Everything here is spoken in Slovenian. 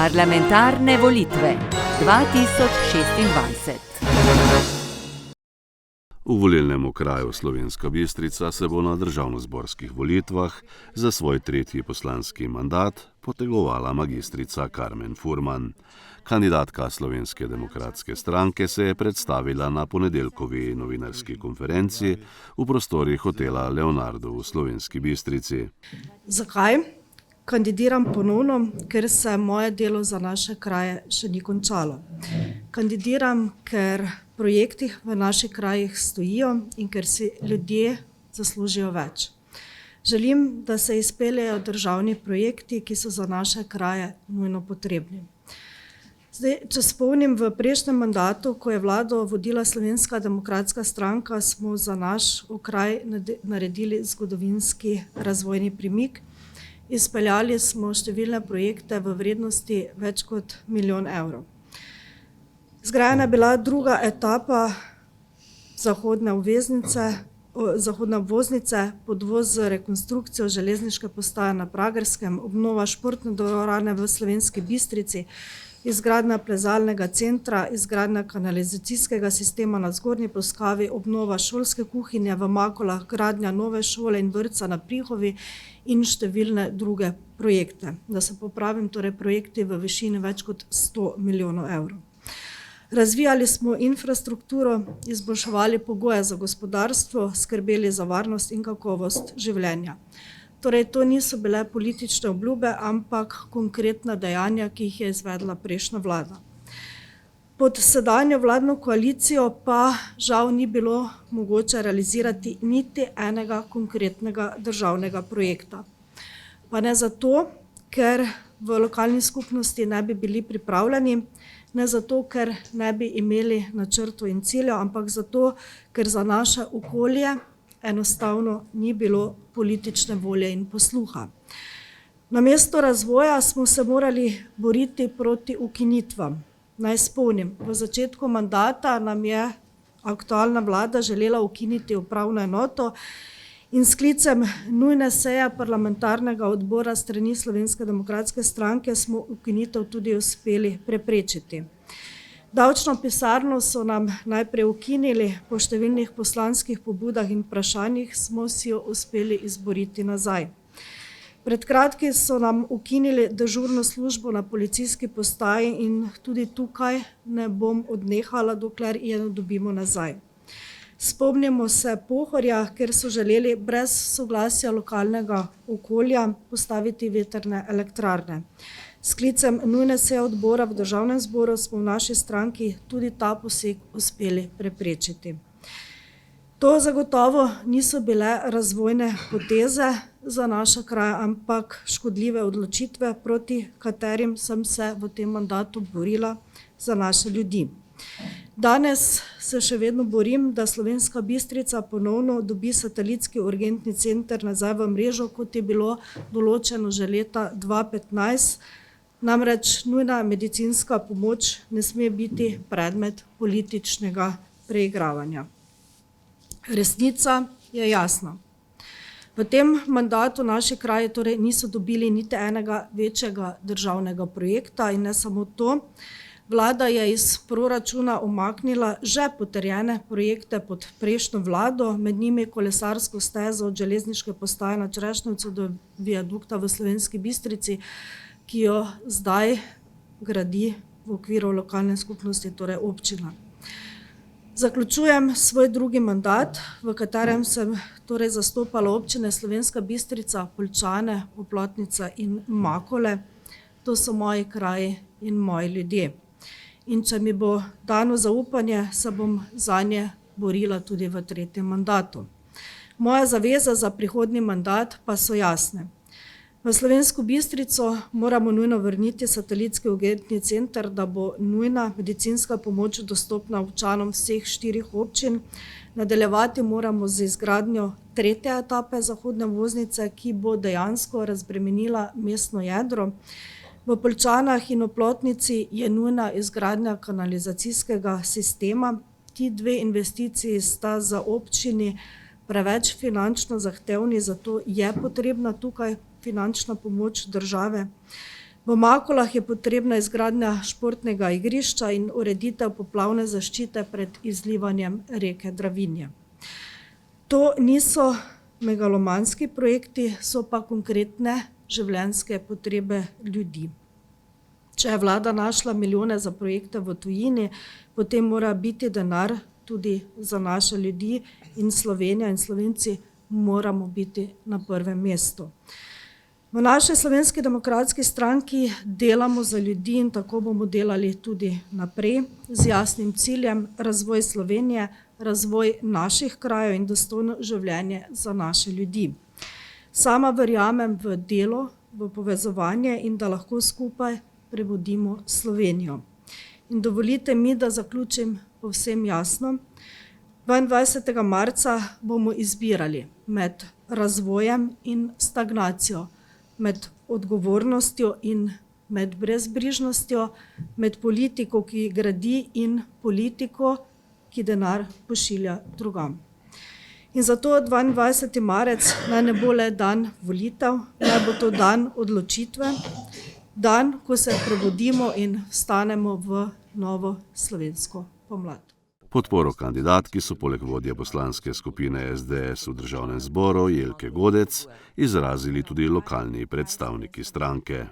Parlamentarne volitve 2026. V volilnem okraju Slovenska Bistrica se bo na državnozborskih volitvah za svoj tretji poslanski mandat potegovala magistrica Karmen Furman. Kandidatka Slovenske demokratske stranke se je predstavila na ponedeljkovi novinarski konferenci v prostorih hotela Leonardo v Slovenski Bistrici. Zakaj? Kandidiram ponovno, ker se moje delo za naše kraje še ni končalo. Kandidiram, ker projekti v naših krajih stojijo in ker si ljudje zaslužijo več. Želim, da se izpeljejo državni projekti, ki so za naše kraje nujno potrebni. Zdaj, če spomnim, v prejšnjem mandatu, ko je vlado vodila Slovenska demokratska stranka, smo za naš okraj naredili zgodovinski razvojni premik. Izpeljali smo številne projekte v vrednosti več kot 1 milijon evrov. Zgrajena je bila druga etapa zahodne obvoznice, podvoz z rekonstrukcijo železniške postaje na Pragerskem, obnova športne dvorane v Slovenski Bistrici, izgradnja plezalnega centra, izgradnja kanalizacijskega sistema na Zgornji Plotkavi, obnova šolske kuhinje v Makolah, gradnja nove šole in vrtca na Prihovi in številne druge projekte. Da se popravim, torej projekti v višini več kot 100 milijonov evrov. Razvijali smo infrastrukturo, izboljševali pogoje za gospodarstvo, skrbeli za varnost in kakovost življenja. Torej, to niso bile politične obljube, ampak konkretna dejanja, ki jih je izvedla prejšnja vlada. Pod sedanjo vladno koalicijo pa žal ni bilo mogoče realizirati niti enega konkretnega državnega projekta. Pa ne zato, ker v lokalni skupnosti ne bi bili pripravljeni, ne zato, ker ne bi imeli načrtov in ciljev, ampak zato, ker za naše okolje enostavno ni bilo politične volje in posluha. Namesto razvoja smo se morali boriti proti ukinitvam. Naj spomnim, v začetku mandata nam je aktualna vlada želela ukiniti upravno enoto in s sklicem nujne seje parlamentarnega odbora strani Slovenske demokratske stranke smo ukinitev tudi uspeli preprečiti. Davčno pisarno so nam najprej ukinili, po številnih poslanskih pobudah in vprašanjih smo si jo uspeli izboriti nazaj. Pred kratkim so nam ukinili dežurno službo na policijski postaji in tudi tukaj ne bom odnehala, dokler je dobimo nazaj. Spomnimo se Pohorja, ker so želeli brez soglasja lokalnega okolja postaviti vetrne elektrarne. S sklicem nujne seje odbora v Državnem zboru smo v naši stranki tudi ta poseg uspeli preprečiti. To zagotovo niso bile razvojne poteze za naše kraje, ampak škodljive odločitve, proti katerim sem se v tem mandatu borila za naše ljudi. Danes se še vedno borim, da Slovenska Bistrica ponovno dobi satelitski urgentni center nazaj v mrežo, kot je bilo določeno že leta 2015. Namreč nujna medicinska pomoč ne sme biti predmet političnega preigravanja. Resnica je jasna. V tem mandatu naši kraji torej niso dobili niti enega večjega državnega projekta in ne samo to. Vlada je iz proračuna umaknila že potrjene projekte pod prejšnjo vlado, med njimi kolesarsko stezo od železniške postaje na Črešnjevcu do viadukta v Slovenski Bistrici, ki jo zdaj gradi v okviru lokalne skupnosti, torej občina. Zaključujem svoj drugi mandat, v katerem sem torej zastopala občine Slovenska Bistrica, Poljčane, Oplotnica in Makole. To so moji kraji in moji ljudje. In če mi bo dano zaupanje, se bom zanje borila tudi v tretjem mandatu. Moja zaveza za prihodnji mandat pa so jasne. V Slovensko Bistrico moramo nujno vrniti satelitski urgentni center, da bo nujna medicinska pomoč dostopna občanom vseh 4 občin. Nadaljevati moramo z izgradnjo tretje etape zahodne obvoznice, ki bo dejansko razbremenila mestno jedro. V Poljčanah in Oplotnici je nujna izgradnja kanalizacijskega sistema. Ti dve investiciji sta za občini preveč finančno zahtevni, zato je potrebna tukaj finančna pomoč države. V Makulah je potrebna izgradnja športnega igrišča in ureditev poplavne zaščite pred izlivanjem reke Dravinje. To niso megalomanski projekti, so pa konkretne življenjske potrebe ljudi. Če je vlada našla milijone za projekte v tujini, potem mora biti denar tudi za naše ljudi in Slovenija in Slovenci moramo biti na prvem mestu. V naši Slovenski demokratski stranki delamo za ljudi in tako bomo delali tudi naprej z jasnim ciljem razvoj Slovenije, razvoj naših krajev in dostojno življenje za naše ljudi. Sama verjamem v delo, v povezovanje in da lahko skupaj prebudimo Slovenijo. In dovolite mi, da zaključim povsem jasno. 22. marca bomo izbirali med razvojem in stagnacijo, med odgovornostjo in med brezbrižnostjo, med politiko, ki gradi in politiko, ki denar pošilja drugam. In zato 22. marec naj ne bo le dan volitev, naj bo to dan odločitve, dan, ko se prebudimo in vstanemo v novo slovensko pomlad. Podporo kandidatki so poleg vodje poslanske skupine SDS v državnem zboru Jelke Godec izrazili tudi lokalni predstavniki stranke.